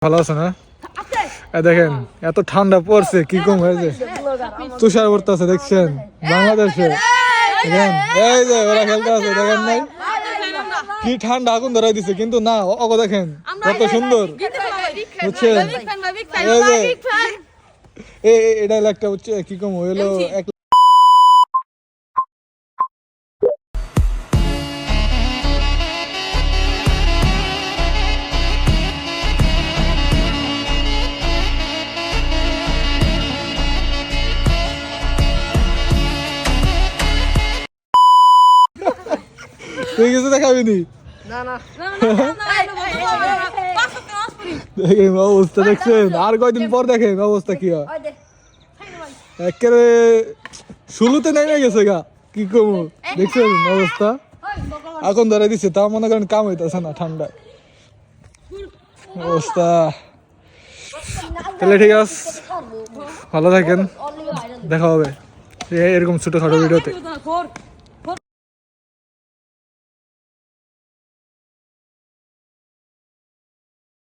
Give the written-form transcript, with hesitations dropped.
ভালো আছে না? দেখেন এত ঠান্ডা পড়ছে কি কম হয়েছে, তুষার পড়তেছে দেখছেন বাংলাদেশে। দেখেন এই যে ওরা খেলতে আছে, দেখেন নাই কি ঠান্ডা আগুন ধরাই দিছে, কিন্তু না অগো দেখেন কত সুন্দর বুঝছেন। এই যে এটা হলো একটা হচ্ছে কি কম হইলো এক তুই কিছু দেখাবি নি? দেখেন অবস্থা দেখছেন, আর কয়দিন পর দেখেন অবস্থা কি হয়। একেবারে শুরুতে নেমে গেছে গা, কি কম দেখছেন অবস্থা এখন ধরে দিচ্ছে, তা মনে করেন কাম হইতেছে না ঠান্ডায় অবস্থা। তাহলে ঠিক আছে, ভালো থাকেন, দেখা হবে এরকম ছোটখাটো ভিডিওতে।